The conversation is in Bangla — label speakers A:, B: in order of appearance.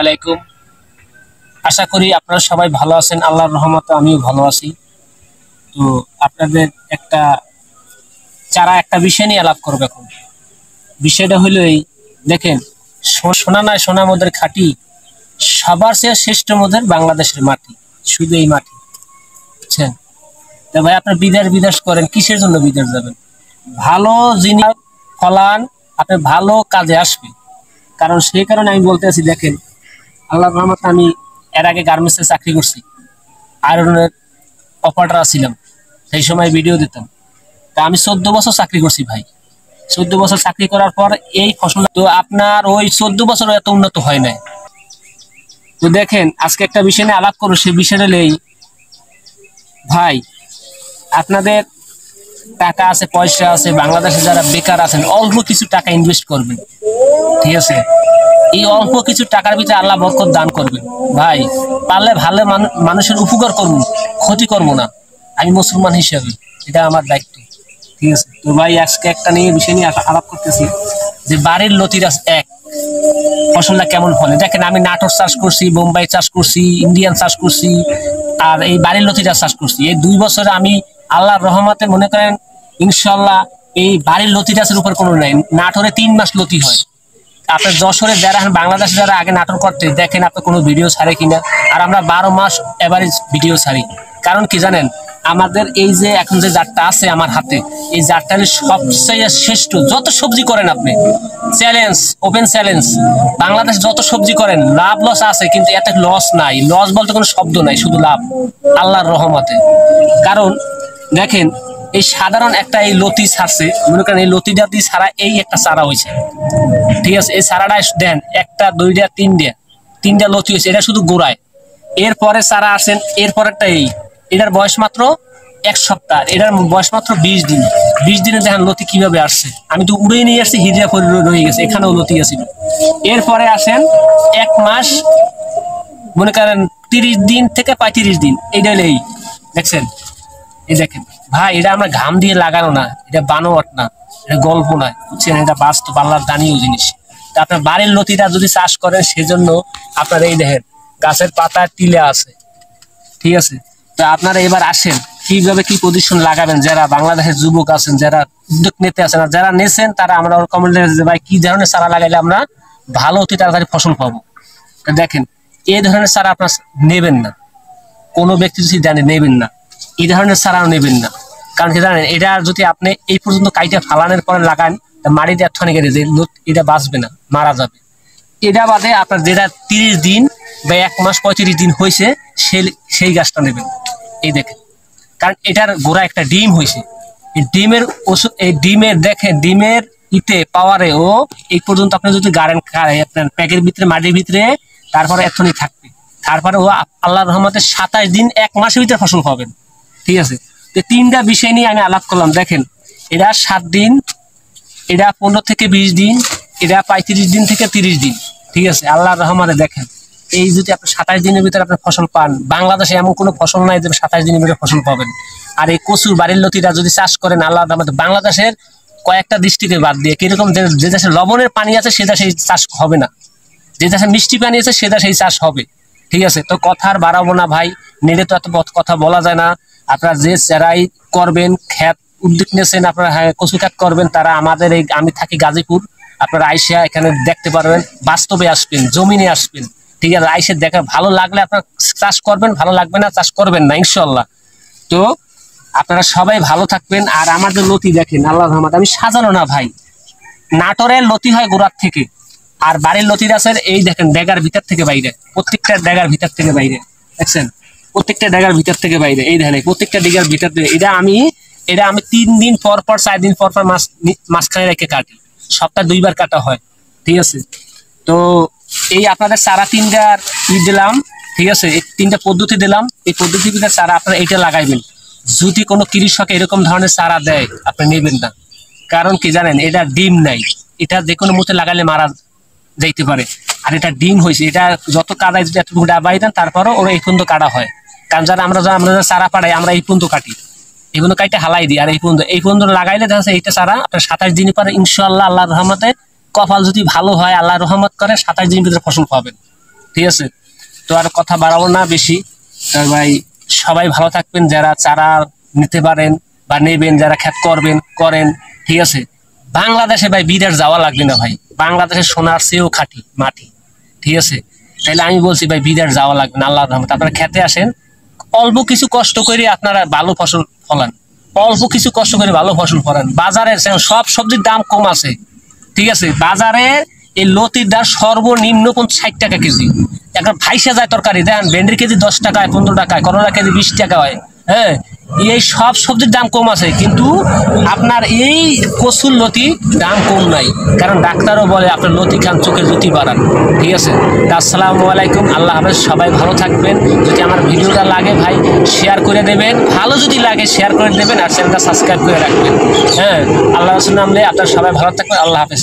A: আলাইকুম। আশা করি আপনারা সবাই ভালো আছেন, আল্লাহর রহমতে আমিও ভালো আছি। তো আপনাদের একটা বিষয় নিয়ে আলাপ করব এখন। বিষয়টা হলো এই, দেখেন, সোনা নয় সোনা মোদের খাঁটি, সবার চেয়ে শ্রেষ্ঠ মোদের বাংলাদেশের মাটি, শুধু এই মাটি, বুঝছেন? তা ভাই আপনার বিদেশ করেন, কিসের জন্য বিদেশ যাবেন? ভালো জিনিস ফলান, আপনি ভালো কাজে আসবে। কারণ সেই কারণে আমি বলতে আছি, দেখেন, আল্লাহর রহমতে আমি এর আগে গার্মেন্টসে চাকরি করছি, আয়রনের অপারেটর ছিলাম, সেই সময় ভিডিও দিতাম। তা আমি 14 বছর চাকরি করছি ভাই। 14 বছর চাকরি করার পর এই ফসল, তো আপনার ওই 14 বছর এত উন্নত হয় নাই। তো দেখেন, আজকে একটা বিষয় নিয়ে আলাপ করো, সেই বিষয়টা নেই ভাই। আপনাদের টাকা আছে, পয়সা আছে, বাংলাদেশে যারা বেকার আছেন, অল্প কিছু টাকা ইনভেস্ট করবেন, ঠিক আছে? এই অল্প কিছু টাকার ভিতরে আল্লাহ বরকত দান করবেন ভাই। পারলে ভালো মানুষের উপকার করবো, ক্ষতি করবো না। আমি মুসলমান হিসেবে এটা আমার দায়িত্ব, ঠিক আছে? তো ভাই আজকে একটা বিষয় নিয়ে আলাপ করতেছি, যে বাড়ির লতিরাজ এক ফসলটা কেমন ফলে। দেখেন, আমি নাটোর চাষ করছি, বোম্বাই চাষ করছি, ইন্ডিয়ান চাষ করছি, আর এই বাড়ির লতিরাজ চাষ করছি। এই 2 বছরে আমি আল্লাহর রহমতে মনে করেন ইনশাল্লাহ এই বাড়ির লতিরাজের উপর কোনো নাই। নাটোরে 3 মাস লতি হয়। আপনার যশোরে যারা বাংলাদেশে যারা আগে নাটক করতে, দেখেন আপনার কোনো ভিডিও ছাড়ে কিনা। আর আমরা 12 মাস এভারেজ ভিডিও ছাড়ি। কারণ কি জানেন, আমাদের এই যে এখন যে জাতটা আছে আমার হাতে, এই জাতটা সবচেয়ে শ্রেষ্ঠ। যত সবজি করেন আপনি, চ্যালেঞ্জ, ওপেন চ্যালেঞ্জ, বাংলাদেশ যত সবজি করেন লাভ লস আছে, কিন্তু এত লস নাই। লস বলতে কোনো শব্দ নাই, শুধু লাভ আল্লাহর রহমতে। কারণ দেখেন, এই সাধারণ একটা এই লতি ছাড়ছে, মনে করেন এই লতিটা দিয়ে ছাড়া এই একটা চারা হয়েছে, ঠিক আছে? এই চারাটা দেন, 1টা 2টা 3টা লতি হয়েছে, এটা শুধু গোড়ায়। এরপরে চারা আসেন, এরপরেরটা এটার বয়স মাত্র 1 সপ্তাহ, এটার বয়স মাত্র 20 দিন। 20 দিনে দেখেন লতি কিভাবে আসছে। আমি তো উড়ে নিয়ে আসছি, হিজড়া করে রয়ে গেছে, এখানেও লতি আছে। এরপরে আসেন 1 মাস, মনে করেন 30 দিন থেকে 35 দিন, এইটা এই দেখছেন। এই দেখেন ভাই, এটা আমরা ঘাম দিয়ে লাগানো না, এটা বানোয়াট না, এটা গল্প নয়, বুঝছেন? এটা বাস্তব, আল্লাহর দানীয় জিনিস। তা আপনার বাড়ির লতিটা যদি চাষ করেন, সেজন্য আপনার এই দেখেন গাছের পাতা টিলে আছে, ঠিক আছে? তো আপনারা এবার আসেন, কিভাবে কি পজিশন লাগাবেন। যারা বাংলাদেশের যুবক আছেন, যারা উদ্যোগ নিতে আছেন, আর যারা নেছেন, তারা আমরা কমেন্টে ভাই কি ধরনের চারা লাগাইলে আমরা ভালো অতি তাড়াতাড়ি ফসল পাবো। দেখেন, এই ধরনের চারা আপনার নেবেন না, কোনো ব্যক্তি যদি জানে নেবেন না, এই ধরনের চারাও নেবেন না। কারণ কি জানেন, এটা যদি আপনি এই পর্যন্ত কাইটা ফালানোর পরে লাগান, মাটিতে একখানে গেলে যে এটা বাঁচবে না, মারা যাবে। এটা বাদে আপনার যেটা 30 দিন বা 1 মাস 35 দিন হয়েছে, সেই গাছটা নেবেন। এই দেখেন, কারণ এটার গোড়া একটা ডিম হয়েছে। এই ডিমের ওষুধ, এই ডিমের দেখেন, ডিমের পাওয়ারে ও এই পর্যন্ত আপনি যদি গাড়েন আপনার প্যাকের ভিতরে, মাটির ভিতরে, তারপরে এখনই থাকবে। তারপরে ও আল্লাহর রহমতে 27 দিন 1 মাসের ভিতরে ফসল পাবেন, ঠিক আছে? তো 3টা বিষয় নিয়ে আমি আলাপ করলাম। দেখেন, এটা 7 দিন, এটা 15 থেকে 20 দিন, এটা 35 দিন থেকে 30 দিন, ঠিক আছে? আল্লাহর রহমতে দেখেন, এই যদি আপনি 27 দিনের ভিতরে আপনি ফসল পান, বাংলাদেশে এমন কোনো ফসল নাই যে 27 দিনের ভিতরে ফসল পাবেন। আর এই কচুর বাড়ির লতিটা যদি চাষ করেন, আল্লাহর রহমতে বাংলাদেশের কয়েকটা ডিস্ট্রিক্টে বাদ দিয়ে, কিরকম যে দেশে লবণের পানি আছে সে দেশে চাষ হবে না, যে দেশে মিষ্টি পানি আছে সে দেশে চাষ হবে, ঠিক আছে? তো কথা আর বাড়াবো না ভাই, নেড়ে তো এত কথা বলা যায় না। আপনারা যে যারাই করবেন, খ্যাত উদ্যোগ নিয়েছেন, আপনারা কচু খ্যাত করবেন, তারা আমাদের এই, আমি থাকি গাজীপুর, আপনারা আইসা এখানে দেখতে পারবেন, বাস্তবে আসবেন, জমিনে আসবেন, ঠিক আছে? আইসে দেখা ভালো লাগলে আপনারা চাষ করবেন, ভালো লাগবে না চাষ করবেন না, ইনশাল্লাহ। তো আপনারা সবাই ভালো থাকবেন। আর আমাদের লতি দেখেন, আল্লাহর রহমত, আমি সাজানো না ভাই, নাটোরের লতি হয় গোড়ার থেকে, আর বাড়ির লতি গাছের এই দেখেন ডেগার ভিতর থেকে বাইরে, প্রত্যেকটা ডেগার ভিতর থেকে বাইরে, দেখছেন? প্রত্যেকটা ডেগার ভিতর থেকে বাইরে, এই দেখেন প্রত্যেকটা ডেগার ভিতর থেকে। এটা আমি 3 দিন পর পর 4 দিন পর পর মাঝখানে রেখে কাটি, সপ্তাহে 2 বার কাটা হয়, ঠিক আছে? তো এই আপনাদের চারা 3টার দিলাম, ঠিক আছে? এই 3টা পদ্ধতি দিলাম, এই পদ্ধতির ভিতরে চারা আপনারা এইটা লাগাইবেন। যদি কোনো কৃষক এরকম ধরনের চারা দেয়, আপনি নেবেন না। কারণ কি জানেন, এটা ডিম নাই, এটা যে কোনো মুহূর্তে লাগাইলে মারা যাইতে পারে। আর এটা ডিম হয়েছে, এটা যত কাদায় যদি এতটুকু ডাবাই দেন, তারপরও ওরা এই পর্যন্ত কাটা হয়। কারণ আমরা চারা পাড়াই, আমরা এই পর্যন্ত কাটি, এগুলো কাইটে হালাই দিই। আর এই পর্যন্ত লাগাইলে দেখা যাচ্ছে এইটা চারা আপনার 27 দিন পরে ইনশাল্লাহ আল্লাহর রহমতে, কপাল যদি ভালো হয়, আল্লাহ রহমত করে, 27 দিনের ভিতরে ফসল পাবেন। ঠিক আছে। তো আর কথা বাড়াবো না বেশি। ভাই সবাই ভালো থাকবেন, যারা চারা নিতে পারেন বা নেবেন, যারা ক্ষেত করবেন করেন, ঠিক আছে। বাংলাদেশে ভাই বিদেশ যাওয়া লাগবে না ভাই, বাংলাদেশের সোনার চেয়েও খাঁটি মাটি, ঠিক আছে। তাইলে আমি বলছি ভাই বিদেশ যাওয়া লাগবে না, আল্লাহর রহমতে আপনারা খেতে আসেন, অল্প কিছু কষ্ট করে আপনারা ভালো ফসল ফলান, অল্প কিছু কষ্ট করে ভালো ফসল ফলান। বাজারের সব সবজির দাম কম আছে, ঠিক আছে। বাজারে এই লতির দাম সর্বনিম্ন 60 টাকা কেজি, একটা ফাইসা যায় তরকারি দেন, ভেন্ডির কেজি 10 টাকায় 15 টাকায়, করলা কেজি 20 টাকা হয়। হ্যাঁ, এই সব সবজির দাম কম আছে, কিন্তু আপনার এই কচুর লতি দাম কম নাই, কারণ ডাক্তারও বলে আপনার লতি খান চোখের জ্যোতি বাড়ান, ঠিক আছে। আসসালামু আলাইকুম, আল্লাহ হাফেজ, সবাই ভালো থাকবেন। যদি আমার ভিডিওটা লাগে ভাই শেয়ার করে দেবেন, ভালো যদি লাগে শেয়ার করে দেবেন, আর চ্যানেলটা সাবস্ক্রাইব করে রাখবেন। হ্যাঁ, আল্লাহ রাসূল নামলে আপনারা সবাই ভালো থাকবেন। আল্লাহ হাফেজ।